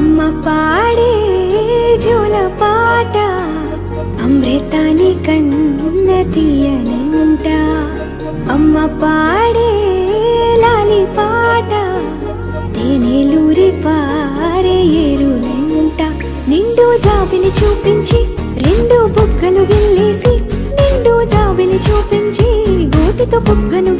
అమ్మ పాడే జోల పాట అమృతాని కన్న తీయనంట. అమ్మ పాడే లాలి పాట తేనెలూరి పారే ఏరులంట. నిండు జాబిలి చూపించి రెండు బుగ్గలు గిల్లేసి, నిండు జాబిలి చూపించి గోటితో బుగ్గను